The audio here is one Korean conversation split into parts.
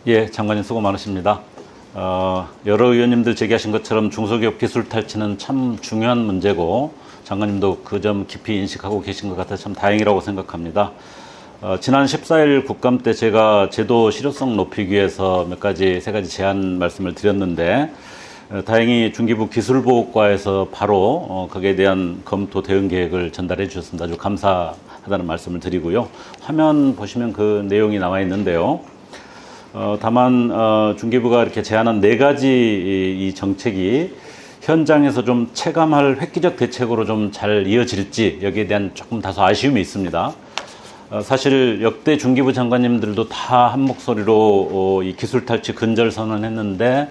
예, 장관님 수고 많으십니다. 여러 의원님들 제기하신 것처럼 중소기업 기술 탈취는 참 중요한 문제고 장관님도 그 점 깊이 인식하고 계신 것 같아서 참 다행이라고 생각합니다. 지난 14일 국감 때 제가 제도 실효성 높이기 위해서 세 가지 제안 말씀을 드렸는데 다행히 중기부 기술보호과에서 바로 거기에 대한 검토 대응 계획을 전달해 주셨습니다. 아주 감사하다는 말씀을 드리고요. 화면 보시면 그 내용이 나와 있는데요. 다만 중기부가 이렇게 제안한 4가지 이 정책이 현장에서 좀 체감할 획기적 대책으로 좀 잘 이어질지 여기에 대한 조금 다소 아쉬움이 있습니다. 사실 역대 중기부 장관님들도 다 한 목소리로 이 기술 탈취 근절 선언했는데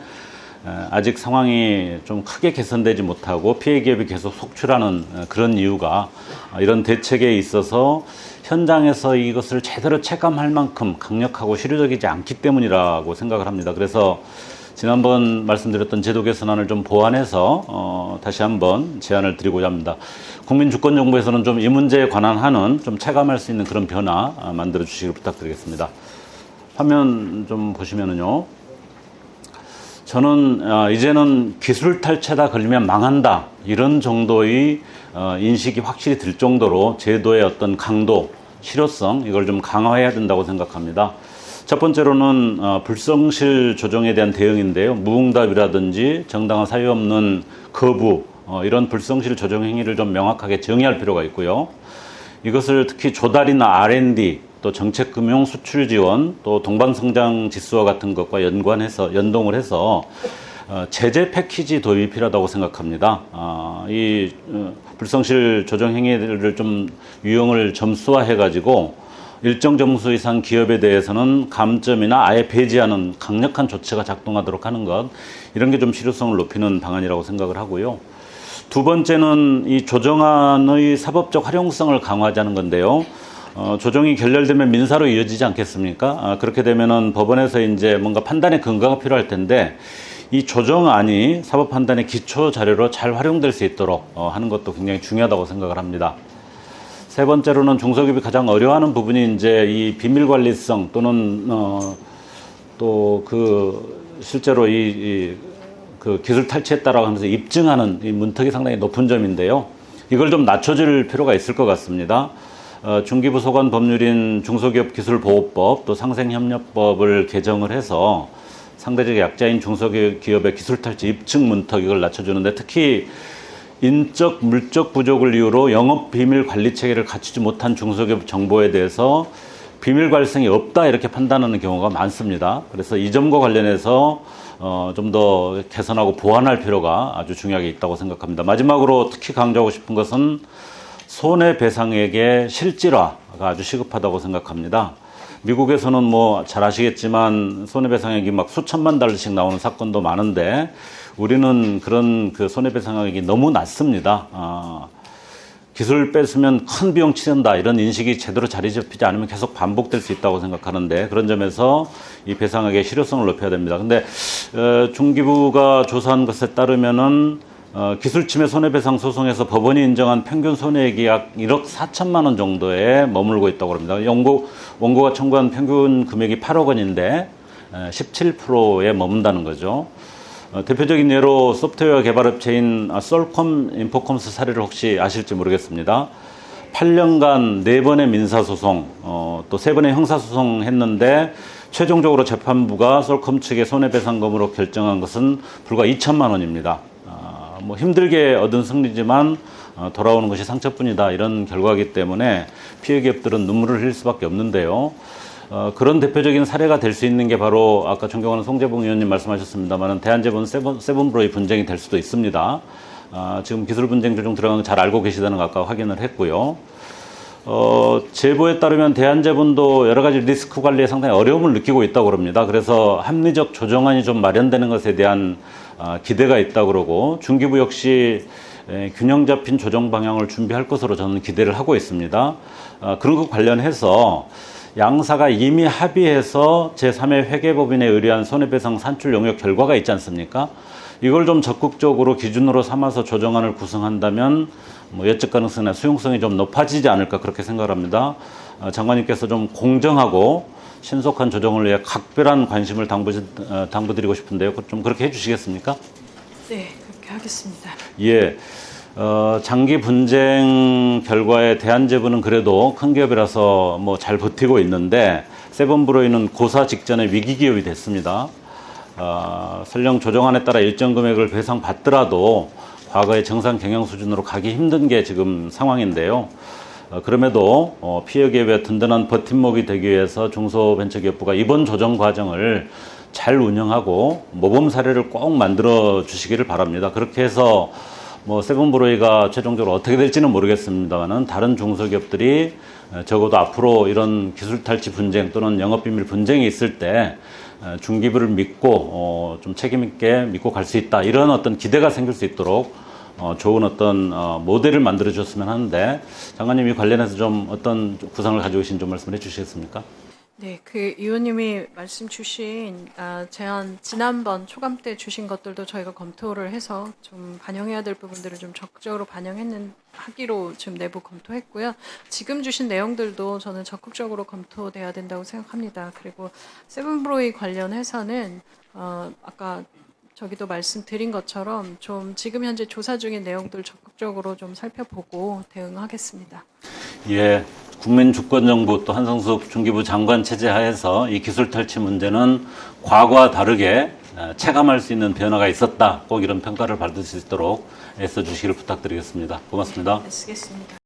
아직 상황이 좀 크게 개선되지 못하고 피해 기업이 계속 속출하는 그런 이유가 이런 대책에 있어서 현장에서 이것을 제대로 체감할 만큼 강력하고 실효적이지 않기 때문이라고 생각을 합니다. 그래서 지난번 말씀드렸던 제도 개선안을 좀 보완해서 다시 한번 제안을 드리고자 합니다. 국민주권정부에서는 좀 이 문제에 관한 한은 좀 체감할 수 있는 그런 변화 만들어 주시길 부탁드리겠습니다. 화면 좀 보시면은요. 저는 이제는 기술 탈취다 걸리면 망한다 이런 정도의 인식이 확실히 들 정도로 제도의 어떤 강도, 실효성 이걸 좀 강화해야 된다고 생각합니다. 첫 번째로는 불성실 조정에 대한 대응인데요. 무응답이라든지 정당한 사유 없는 거부 이런 불성실 조정 행위를 좀 명확하게 정의할 필요가 있고요. 이것을 특히 조달이나 R&D 또 정책금융 수출 지원 또 동반성장 지수와 같은 것과 연동을 해서 제재 패키지 도입이 필요하다고 생각합니다. 이 불성실 조정 행위를 좀 유형을 점수화해 가지고 일정 점수 이상 기업에 대해서는 감점이나 아예 배제하는 강력한 조치가 작동하도록 하는 것 이런 게 좀 실효성을 높이는 방안이라고 생각을 하고요. 두 번째는 이 조정안의 사법적 활용성을 강화하자는 건데요. 조정이 결렬되면 민사로 이어지지 않겠습니까? 그렇게 되면은 법원에서 이제 뭔가 판단의 근거가 필요할 텐데 이 조정안이 사법 판단의 기초 자료로 잘 활용될 수 있도록 하는 것도 굉장히 중요하다고 생각을 합니다. 세 번째로는 중소기업이 가장 어려워하는 부분이 이제 이 비밀 관리성 또는 또 실제로 그 기술 탈취했다라고 하면서 입증하는 이 문턱이 상당히 높은 점인데요. 이걸 좀 낮춰줄 필요가 있을 것 같습니다. 중기부 소관 법률인 중소기업 기술보호법 또 상생협력법을 개정을 해서 상대적 약자인 중소기업의 기술 탈취 입증 문턱 이걸 낮춰주는데 특히 인적, 물적 부족을 이유로 영업 비밀 관리 체계를 갖추지 못한 중소기업 정보에 대해서 비밀 관리성이 없다 이렇게 판단하는 경우가 많습니다. 그래서 이 점과 관련해서 좀 더 개선하고 보완할 필요가 아주 중요하게 있다고 생각합니다. 마지막으로 특히 강조하고 싶은 것은 손해배상액의 실질화가 아주 시급하다고 생각합니다. 미국에서는 뭐 잘 아시겠지만 손해배상액이 막 수천만 달러씩 나오는 사건도 많은데 우리는 그런 그 손해배상액이 너무 낮습니다. 기술 뺏으면 큰 비용 치른다 이런 인식이 제대로 자리 잡히지 않으면 계속 반복될 수 있다고 생각하는데 그런 점에서 이 배상액의 실효성을 높여야 됩니다. 근데 중기부가 조사한 것에 따르면은 기술 침해 손해배상 소송에서 법원이 인정한 평균 손해액이 약 1억 4천만 원 정도에 머물고 있다고 합니다. 원고가 청구한 평균 금액이 8억 원인데 17%에 머문다는 거죠. 대표적인 예로 소프트웨어 개발업체인 썰콤 인포컴스 사례를 혹시 아실지 모르겠습니다. 8년간 4번의 민사소송, 또 3번의 형사소송 했는데 최종적으로 재판부가 썰콤 측의 손해배상금으로 결정한 것은 불과 2천만 원입니다. 뭐 힘들게 얻은 승리지만 돌아오는 것이 상처뿐이다 이런 결과이기 때문에 피해 기업들은 눈물을 흘릴 수밖에 없는데요. 그런 대표적인 사례가 될 수 있는 게 바로 아까 존경하는 송재봉 의원님 말씀하셨습니다만 대한제본 세븐브로의 분쟁이 될 수도 있습니다. 지금 기술 분쟁 조정 들어간 거 잘 알고 계시다는 거 아까 확인을 했고요. 제보에 따르면 대한제본도 여러 가지 리스크 관리에 상당히 어려움을 느끼고 있다고 그럽니다. 그래서 합리적 조정안이 좀 마련되는 것에 대한 기대가 있다고 그러고 중기부 역시 균형 잡힌 조정 방향을 준비할 것으로 저는 기대를 하고 있습니다. 그런 것 관련해서 양사가 이미 합의해서 제3회 회계법인에 의뢰한 손해배상 산출 용역 결과가 있지 않습니까? 이걸 좀 적극적으로 기준으로 삼아서 조정안을 구성한다면 뭐 예측 가능성이나 수용성이 좀 높아지지 않을까 그렇게 생각을 합니다. 장관님께서 좀 공정하고 신속한 조정을 위해 각별한 관심을 당부드리고 싶은데요. 좀 그렇게 해주시겠습니까? 네, 그렇게 하겠습니다. 예. 장기 분쟁 결과에 대한제부는 그래도 큰 기업이라서 뭐 잘 버티고 있는데 세븐브로이는 고사 직전에 위기 기업이 됐습니다. 설령 조정안에 따라 일정 금액을 배상받더라도 과거의 정상 경영 수준으로 가기 힘든 게 지금 상황인데요. 그럼에도 피해 기업의 든든한 버팀목이 되기 위해서 중소벤처기업부가 이번 조정 과정을 잘 운영하고 모범 사례를 꼭 만들어 주시기를 바랍니다. 그렇게 해서 뭐 세븐브로이가 최종적으로 어떻게 될지는 모르겠습니다만은 다른 중소기업들이 적어도 앞으로 이런 기술 탈취 분쟁 또는 영업비밀 분쟁이 있을 때 중기부를 믿고 좀 책임 있게 믿고 갈 수 있다, 이런 어떤 기대가 생길 수 있도록 좋은 어떤 모델을 만들어 주셨으면 하는데, 장관님 이 관련해서 좀 어떤 구상을 가지고 계신 좀 말씀을 해주시겠습니까? 네, 그 의원님이 말씀 주신 제안 지난번 초감 때 주신 것들도 저희가 검토를 해서 좀 반영해야 될 부분들을 좀 적극적으로 하기로 지금 내부 검토했고요. 지금 주신 내용들도 저는 적극적으로 검토돼야 된다고 생각합니다. 그리고 세븐브로이 관련해서는 아까 저기도 말씀드린 것처럼 좀 지금 현재 조사 중인 내용들 적극적으로 좀 살펴보고 대응하겠습니다. 예, 국민주권정부 또 한성숙 중기부 장관 체제 하에서 이 기술 탈취 문제는 과거와 다르게 체감할 수 있는 변화가 있었다. 꼭 이런 평가를 받을 수 있도록 애써 주시기를 부탁드리겠습니다. 고맙습니다. 네, 쓰겠습니다.